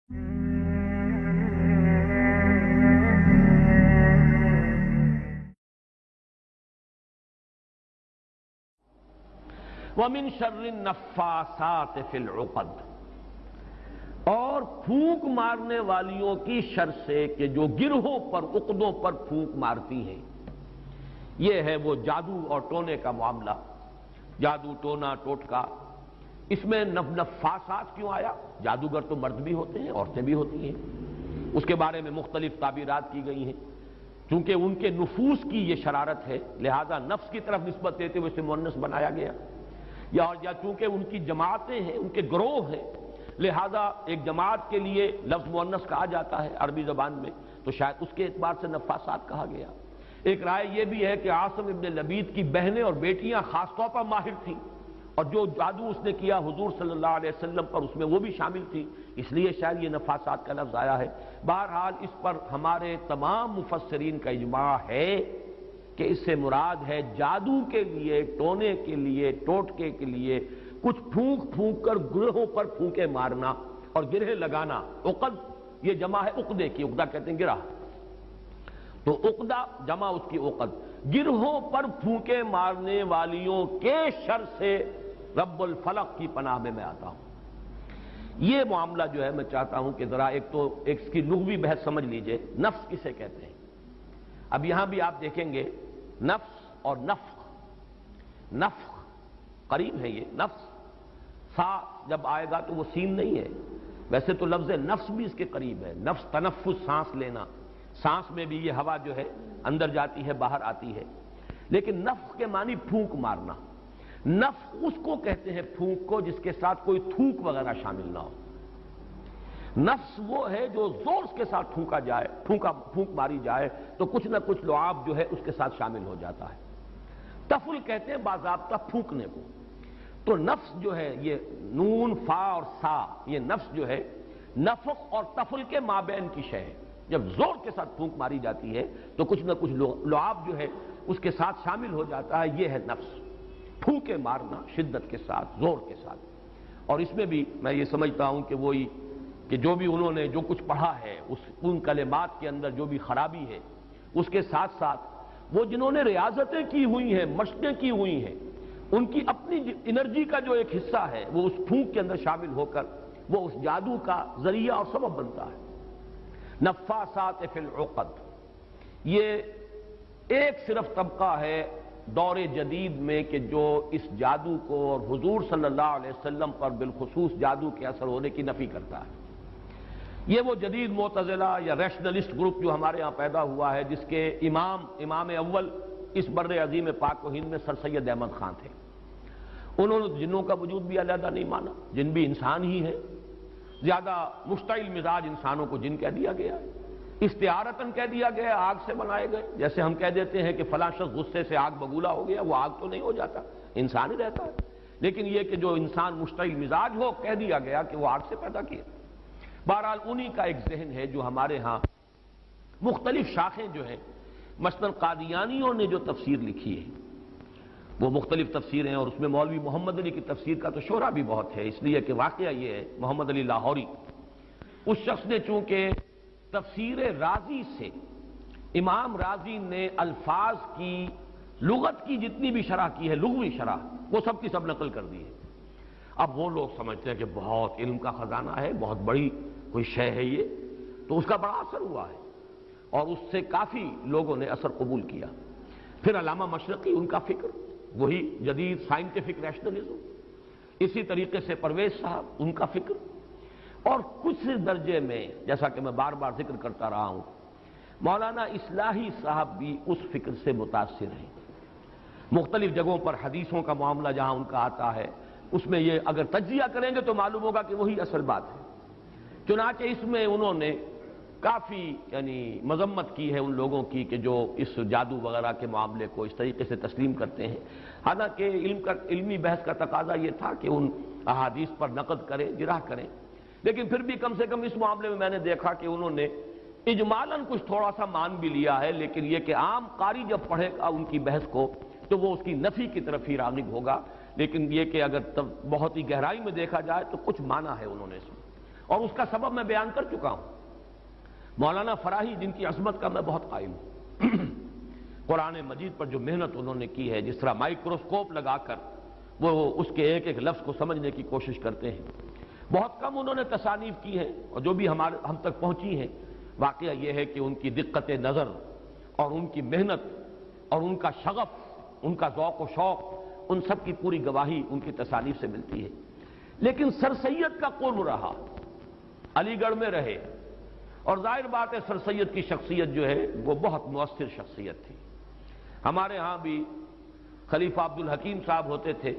وَمِن شَرِّ النَّفَّاثَاتِ فِي الْعُقَدِ، اور پھونک مارنے والیوں کی شر سے کہ جو گرہوں پر عقدوں پر پھونک مارتی ہیں۔ یہ ہے وہ جادو اور ٹونے کا معاملہ، جادو ٹونا ٹوٹکا۔ اس میں نفاسات کیوں آیا؟ جادوگر تو مرد بھی ہوتے ہیں، عورتیں بھی ہوتی ہیں، اس کے بارے میں مختلف تعبیرات کی گئی ہیں۔ چونکہ ان کے نفوس کی یہ شرارت ہے، لہذا نفس کی طرف نسبت دیتے ہوئے اسے مؤنث بنایا گیا، یا چونکہ ان کی جماعتیں ہیں، ان کے گروہ ہیں، لہذا ایک جماعت کے لیے لفظ مؤنث کہا جاتا ہے عربی زبان میں، تو شاید اس کے اعتبار سے نفاسات کہا گیا۔ ایک رائے یہ بھی ہے کہ عاصم ابن لبید کی بہنیں اور بیٹیاں خاص طور پر ماہر تھیں، اور جو جادو اس نے کیا حضور صلی اللہ علیہ وسلم پر، اس میں وہ بھی شامل تھی، اس لیے شاید یہ نفاسات کا لفظ آیا ہے۔ بہرحال اس پر ہمارے تمام مفسرین کا اجماع ہے کہ اس سے مراد ہے جادو کے لیے، ٹونے کے لیے، ٹوٹکے کے لیے کچھ پھونک پھونک کر گرہوں پر پھونکے مارنا اور گرہ لگانا۔ عقد یہ جمع ہے عقدے کی، عقدہ کہتے ہیں گرہ، تو عقدہ جمع اس کی عقد۔ گرہوں پر پھونکے مارنے والیوں کے شر سے رب الفلق کی پناہ میں آتا ہوں۔ یہ معاملہ جو ہے میں چاہتا ہوں کہ ذرا ایک اس کی لغوی بحث سمجھ لیجئے، نفس کسے کہتے ہیں۔ اب یہاں بھی آپ دیکھیں گے نفس اور نفخ، نفخ قریب ہے، یہ نفس سا جب آئے گا تو وہ سین نہیں ہے، ویسے تو لفظ نفس بھی اس کے قریب ہے۔ نفس تنفس، سانس لینا، سانس میں بھی یہ ہوا جو ہے اندر جاتی ہے باہر آتی ہے، لیکن نفخ کے معنی پھونک مارنا۔ نفخ اس کو کہتے ہیں پھونک کو جس کے ساتھ کوئی تھوک وغیرہ شامل نہ ہو۔ نفس وہ ہے جو زور کے ساتھ پھونکا جائے، پھونک ماری جائے تو کچھ نہ کچھ لعاب جو ہے اس کے ساتھ شامل ہو جاتا ہے۔ تفل کہتے ہیں باضابطہ پھونکنے کو۔ تو نفس جو ہے یہ نون فا اور سا، یہ نفس جو ہے نفخ اور تفل کے مابین کی شے ہے۔ جب زور کے ساتھ پھونک ماری جاتی ہے تو کچھ نہ کچھ لعاب جو ہے اس کے ساتھ شامل ہو جاتا ہے، یہ ہے نفس، پھونکے مارنا شدت کے ساتھ، زور کے ساتھ۔ اور اس میں بھی میں یہ سمجھتا ہوں کہ وہی کہ جو بھی انہوں نے جو کچھ پڑھا ہے ان کلمات کے اندر جو بھی خرابی ہے، اس کے ساتھ ساتھ وہ جنہوں نے ریاضتیں کی ہوئی ہیں، مشقیں کی ہوئی ہیں، ان کی اپنی انرجی کا جو ایک حصہ ہے وہ اس پھونک کے اندر شامل ہو کر وہ اس جادو کا ذریعہ اور سبب بنتا ہے۔ نفاسات فی العقد، یہ ایک صرف طبقہ ہے دور جدید میں کہ جو اس جادو کو اور حضور صلی اللہ علیہ وسلم پر بالخصوص جادو کے اثر ہونے کی نفی کرتا ہے۔ یہ وہ جدید معتزلہ یا ریشنلسٹ گروپ جو ہمارے ہاں پیدا ہوا ہے، جس کے امام اول اس بر عظیم پاک و ہند میں سر سید احمد خان تھے۔ انہوں نے جنوں کا وجود بھی علیحدہ نہیں مانا، جن بھی انسان ہی ہے، زیادہ مشتعل مزاج انسانوں کو جن کہہ دیا گیا، استعارتاً کہہ دیا گیا، آگ سے بنائے گئے، جیسے ہم کہہ دیتے ہیں کہ فلاں شخص غصے سے آگ بگولا ہو گیا، وہ آگ تو نہیں ہو جاتا، انسان ہی رہتا ہے، لیکن یہ کہ جو انسان مشتعل مزاج ہو کہہ دیا گیا کہ وہ آگ سے پیدا کیا۔ بہرحال انہی کا ایک ذہن ہے جو ہمارے ہاں مختلف شاخیں جو ہیں، مثلا قادیانیوں نے جو تفسیر لکھی ہے وہ مختلف تفسیریں ہیں، اور اس میں مولوی محمد علی کی تفسیر کا تو شہرہ بھی بہت ہے، اس لیے کہ واقعہ یہ ہے محمد علی لاہوری، اس شخص نے چونکہ تفسیر رازی سے، امام رازی نے الفاظ کی لغت کی جتنی بھی شرح کی ہے، لغوی شرح، وہ سب کی سب نقل کر دی ہے۔ اب وہ لوگ سمجھتے ہیں کہ بہت علم کا خزانہ ہے، بہت بڑی کوئی شے ہے یہ، تو اس کا بڑا اثر ہوا ہے اور اس سے کافی لوگوں نے اثر قبول کیا۔ پھر علامہ مشرقی، ان کا فکر وہی جدید سائنٹیفک ریشنلزم، اسی طریقے سے پرویز صاحب، ان کا فکر، اور کچھ درجے میں جیسا کہ میں بار بار ذکر کرتا رہا ہوں مولانا اصلاحی صاحب بھی اس فکر سے متاثر ہیں۔ مختلف جگہوں پر حدیثوں کا معاملہ جہاں ان کا آتا ہے اس میں یہ اگر تجزیہ کریں گے تو معلوم ہوگا کہ وہی اصل بات ہے۔ چنانچہ اس میں انہوں نے کافی مذمت کی ہے ان لوگوں کی کہ جو اس جادو وغیرہ کے معاملے کو اس طریقے سے تسلیم کرتے ہیں، حالانکہ علمی بحث کا تقاضا یہ تھا کہ ان احادیث پر نقد کریں، جرح کریں، لیکن پھر بھی کم سے کم اس معاملے میں نے دیکھا کہ انہوں نے اجمالاً کچھ تھوڑا سا مان بھی لیا ہے، لیکن یہ کہ عام قاری جب پڑھے گا ان کی بحث کو تو وہ اس کی نفی کی طرف ہی راغب ہوگا، لیکن یہ کہ اگر بہت ہی گہرائی میں دیکھا جائے تو کچھ مانا ہے انہوں نے اس میں۔ اور اس کا سبب میں بیان کر چکا ہوں۔ مولانا فراہی جن کی عظمت کا میں بہت قائل ہوں، قرآن مجید پر جو محنت انہوں نے کی ہے، جس طرح مائکروسکوپ لگا کر وہ اس کے ایک ایک لفظ کو سمجھنے کی کوشش کرتے ہیں، بہت کم انہوں نے تصانیف کی ہیں، اور جو بھی ہم تک پہنچی ہیں، واقعہ یہ ہے کہ ان کی دقت نظر اور ان کی محنت اور ان کا شغف، ان کا ذوق و شوق، ان سب کی پوری گواہی ان کی تصانیف سے ملتی ہے۔ لیکن سر سید کا قرب رہا، علی گڑھ میں رہے، اور ظاہر بات ہے سر سید کی شخصیت جو ہے وہ بہت مؤثر شخصیت تھی۔ ہمارے ہاں بھی خلیفہ عبدالحکیم صاحب ہوتے تھے،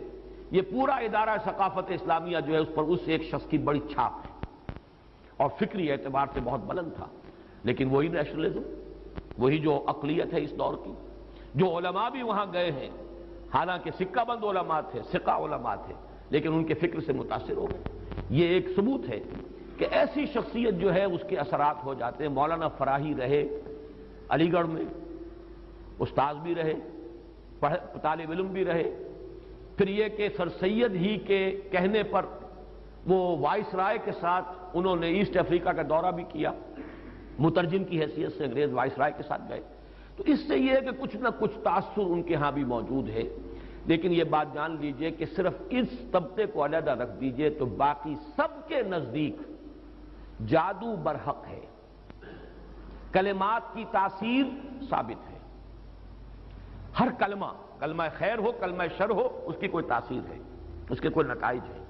یہ پورا ادارہ ثقافت اسلامیہ جو ہے اس پر اس ایک شخص کی بڑی چھاپ ہے، اور فکری اعتبار سے بہت بلند تھا۔ لیکن وہی نیشنلزم، وہی جو اقلیت ہے اس دور کی، جو علماء بھی وہاں گئے ہیں، حالانکہ سکہ بند علماء تھے، سکہ علماء تھے، لیکن ان کے فکر سے متاثر ہو گئے۔ یہ ایک ثبوت ہے کہ ایسی شخصیت جو ہے اس کے اثرات ہو جاتے ہیں۔ مولانا فراہی رہے علی گڑھ میں، استاد بھی رہے، طالب علم بھی رہے، پھر یہ کہ سر سید ہی کے کہنے پر وہ وائس رائے کے ساتھ انہوں نے ایسٹ افریقہ کا دورہ بھی کیا، مترجم کی حیثیت سے انگریز وائس رائے کے ساتھ گئے۔ تو اس سے یہ ہے کہ کچھ نہ کچھ تاثر ان کے ہاں بھی موجود ہے۔ لیکن یہ بات جان لیجئے کہ صرف اس طبقے کو علیحدہ رکھ دیجئے تو باقی سب کے نزدیک جادو برحق ہے، کلمات کی تاثیر ثابت ہے۔ ہر کلمہ، کلمہ خیر ہو، کلمہ شر ہو، اس کی کوئی تاثیر ہے، اس کے کوئی نتائج ہے،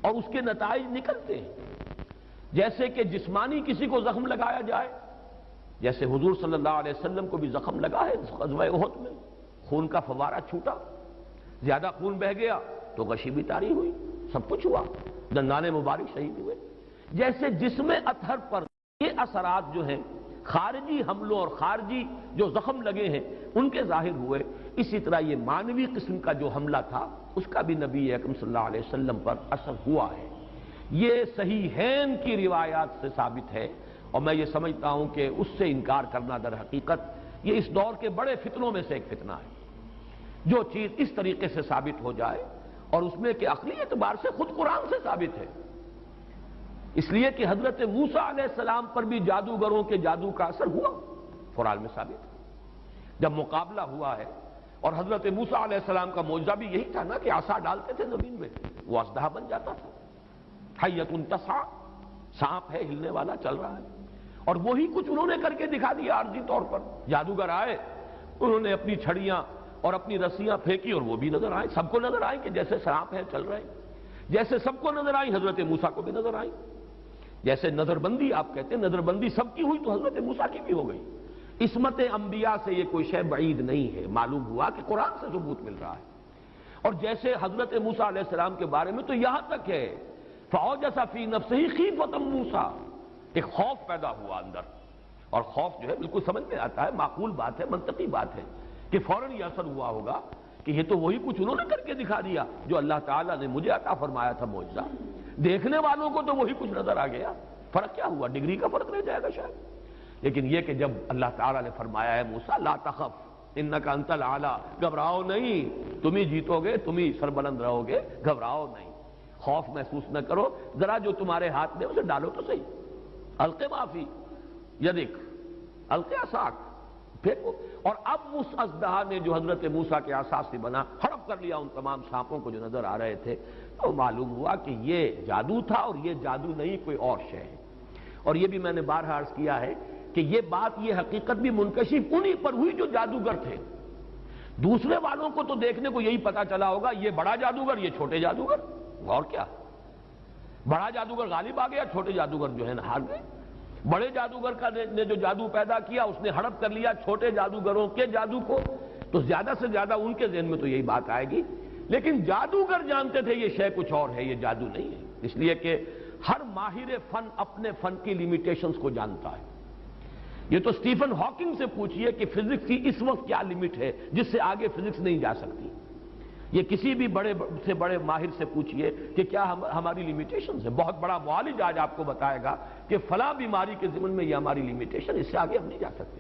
اور اس کے نتائج نکلتے ہیں۔ جیسے کہ جسمانی کسی کو زخم لگایا جائے، جیسے حضور صلی اللہ علیہ وسلم کو بھی زخم لگا ہے غزوہ احد میں، خون کا فوارہ چھوٹا، زیادہ خون بہہ گیا تو غشی بھی طاری ہوئی، سب کچھ ہوا، دندان مبارک شہید ہوئے۔ جیسے جسم اطہر پر یہ اثرات جو ہیں خارجی حملوں اور خارجی جو زخم لگے ہیں ان کے ظاہر ہوئے، اسی طرح یہ مانوی قسم کا جو حملہ تھا اس کا بھی نبی اکرم صلی اللہ علیہ وسلم پر اثر ہوا ہے۔ یہ صحیحین کی روایات سے ثابت ہے، اور میں یہ سمجھتا ہوں کہ اس سے انکار کرنا در حقیقت یہ اس دور کے بڑے فتنوں میں سے ایک فتنہ ہے۔ جو چیز اس طریقے سے ثابت ہو جائے، اور اس میں کہ عقلی اعتبار سے خود قرآن سے ثابت ہے، اس لیے کہ حضرت موسیٰ علیہ السلام پر بھی جادوگروں کے جادو کا اثر ہوا، قرآن میں ثابت ہے۔ جب مقابلہ ہوا ہے، اور حضرت موسیٰ علیہ السلام کا معجزہ بھی یہی تھا نا کہ عصا ڈالتے تھے زمین میں، وہ اژدہا بن جاتا تھا، حیۃ تسعیٰ، سانپ ہے ہلنے والا چل رہا ہے، اور وہی کچھ انہوں نے کر کے دکھا دیا عارضی طور پر۔ جادوگر آئے، انہوں نے اپنی چھڑیاں اور اپنی رسیاں پھینکی، اور وہ بھی نظر آئیں، سب کو نظر آئیں کہ جیسے سانپ ہے چل رہے ہیں، جیسے سب کو نظر آئیں حضرت موسیٰ کو بھی نظر آئیں۔ جیسے نظر بندی آپ کہتے ہیں، نظر بندی سب کی ہوئی تو حضرت موسیٰ کی بھی ہو گئی۔ عصمت انبیاء سے یہ کوئی شے بعید نہیں ہے، معلوم ہوا کہ قرآن سے ثبوت مل رہا ہے۔ اور جیسے حضرت موسیٰ علیہ السلام کے بارے میں تو یہاں تک ہے فَأَوْجَسَ فِي نَفْسِهِ خِیفَةً موسیٰ، ایک خوف پیدا ہوا اندر، اور خوف جو ہے بالکل سمجھ میں آتا ہے، معقول بات ہے، منطقی بات ہے کہ فوراً یہ اثر ہوا ہوگا کہ یہ تو وہی کچھ انہوں نے کر کے دکھا دیا جو اللہ تعالیٰ نے مجھے عطا فرمایا تھا معجزہ۔ دیکھنے والوں کو تو وہی کچھ نظر آ گیا، فرق کیا ہوا؟ ڈگری کا فرق رہ جائے گا شاید۔ لیکن یہ کہ جب اللہ تعالیٰ نے فرمایا ہے موسیٰ لا تخف انک انت الاعلی، گھبراؤ نہیں، تم ہی جیتو گے، تم ہی سربلند رہو گے، گھبراؤ نہیں، خوف محسوس نہ کرو، ذرا جو تمہارے ہاتھ میں اسے ڈالو تو صحیح، الق ما فی یدک، الق عصاک، پھینکو۔ اور اب اس اژدہا نے جو حضرت موسیٰ کے عصا سے بنا ہڑپ کر لیا ان تمام سانپوں کو جو نظر آ رہے تھے، تو معلوم ہوا کہ یہ جادو تھا، اور یہ جادو نہیں کوئی اور شے ہے۔ اور یہ بھی میں نے بارہا عرض کیا ہے کہ یہ بات، یہ حقیقت بھی منکشف انہی پر ہوئی جو جادوگر تھے۔ دوسرے والوں کو تو دیکھنے کو یہی پتا چلا ہوگا یہ بڑا جادوگر، یہ چھوٹے جادوگر، اور کیا، بڑا جادوگر غالب آ گیا، چھوٹے جادوگر جو ہے نا ہار گئے۔ بڑے جادوگر کا نے جو جادو پیدا کیا اس نے ہڑپ کر لیا چھوٹے جادوگروں کے جادو کو، تو زیادہ سے زیادہ ان کے ذہن میں تو یہی بات آئے گی۔ لیکن جادوگر جانتے تھے یہ شے کچھ اور ہے، یہ جادو نہیں ہے، اس لیے کہ ہر ماہر فن اپنے فن کی لیمیٹیشنز کو جانتا ہے۔ یہ تو اسٹیفن ہاکنگ سے پوچھئے کہ فزکس کی اس وقت کیا لمٹ ہے جس سے آگے فزکس نہیں جا سکتی، یہ کسی بھی بڑے سے بڑے ماہر سے پوچھئے کہ کیا ہماری لیمیٹیشنز ہے۔ بہت بڑا معالج آج آپ کو بتائے گا کہ فلاں بیماری کے ضمن میں یہ ہماری لیمیٹیشن، اس سے آگے ہم نہیں جا سکتے۔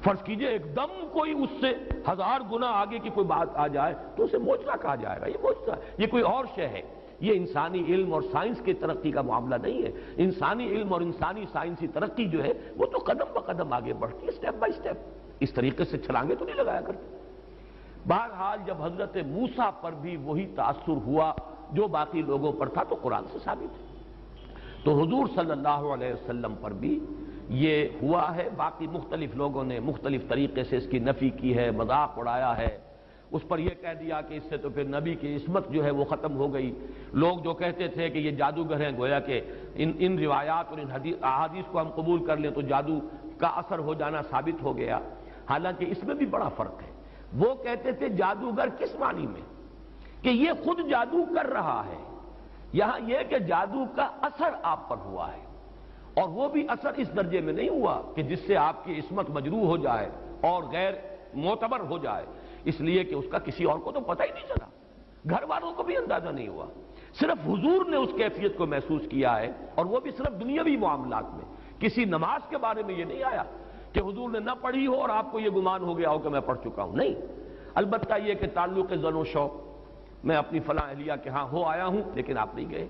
فرض کیجئے ایک دم کوئی اس سے 1000 گنا آگے کی کوئی بات آ جائے تو اسے معجزہ کہا جائے گا، یہ معجزہ ہے، یہ کوئی اور شے ہے۔ یہ انسانی علم اور سائنس کی ترقی کا معاملہ نہیں ہے. انسانی علم اور انسانی سائنسی ترقی جو ہے وہ تو قدم بقدم آگے بڑھتی ہے، سٹیپ بائی سٹیپ. اس طریقے سے چھلانگیں تو نہیں لگایا کرتے. بہرحال جب حضرت موسیٰ پر بھی وہی تاثر ہوا جو باقی لوگوں پر تھا تو قرآن سے ثابت ہے. تو حضور صلی اللہ علیہ وسلم پر بھی یہ ہوا ہے. باقی مختلف لوگوں نے مختلف طریقے سے اس کی نفی کی ہے، مذاق اڑایا ہے. اس پر یہ کہہ دیا کہ اس سے تو پھر نبی کی عصمت جو ہے وہ ختم ہو گئی. لوگ جو کہتے تھے کہ یہ جادوگر ہیں، گویا کہ ان روایات اور ان احادیث کو ہم قبول کر لیں تو جادو کا اثر ہو جانا ثابت ہو گیا. حالانکہ اس میں بھی بڑا فرق ہے. وہ کہتے تھے جادوگر کس معنی میں کہ یہ خود جادو کر رہا ہے، یہاں یہ کہ جادو کا اثر آپ پر ہوا ہے، اور وہ بھی اثر اس درجے میں نہیں ہوا کہ جس سے آپ کی عصمت مجروح ہو جائے اور غیر معتبر ہو جائے. اس لیے کہ اس کا کسی اور کو تو پتہ ہی نہیں چلا، گھر والوں کو بھی اندازہ نہیں ہوا. صرف حضور نے اس کیفیت کو محسوس کیا ہے، اور وہ بھی صرف دنیاوی معاملات میں. کسی نماز کے بارے میں یہ نہیں آیا کہ حضور نے نہ پڑھی ہو اور آپ کو یہ گمان ہو گیا ہو کہ میں پڑھ چکا ہوں. نہیں، البتہ یہ کہ تعلق زن و شوق، میں اپنی فلاں اہلیہ کے ہاں ہو آیا ہوں لیکن آپ نہیں گئے،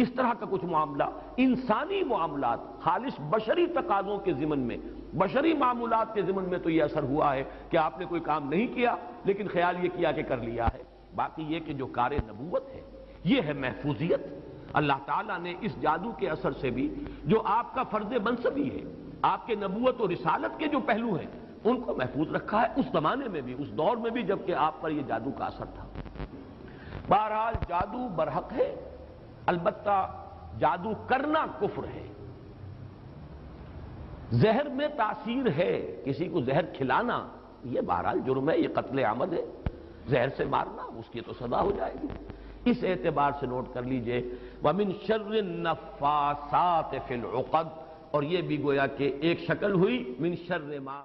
اس طرح کا کچھ معاملہ. انسانی معاملات خالص بشری تقاضوں کے ضمن میں، بشری معمولات کے ضمن میں تو یہ اثر ہوا ہے کہ آپ نے کوئی کام نہیں کیا لیکن خیال یہ کیا کہ کر لیا ہے. باقی یہ کہ جو کار نبوت ہے یہ ہے محفوظیت. اللہ تعالیٰ نے اس جادو کے اثر سے بھی جو آپ کا فرض منصبی ہے، آپ کے نبوت و رسالت کے جو پہلو ہیں ان کو محفوظ رکھا ہے، اس زمانے میں بھی، اس دور میں بھی جبکہ آپ پر یہ جادو کا اثر تھا. بہرحال جادو برحق ہے، البتہ جادو کرنا کفر ہے. زہر میں تاثیر ہے، کسی کو زہر کھلانا یہ بہرحال جرم ہے، یہ قتل عمد ہے. زہر سے مارنا اس کی تو سزا ہو جائے گی. اس اعتبار سے نوٹ کر لیجئے وَمِن شَرِّ النَّفَّاثَاتِ فِي الْعُقَدِ، اور یہ بھی گویا کہ ایک شکل ہوئی من شر ما.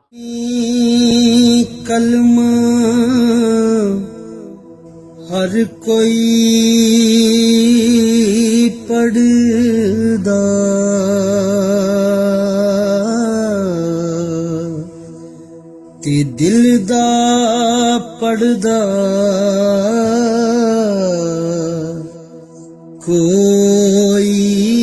کلمہ ہر کوئی پڑھدا، تے دل دا پڑھدا کوئی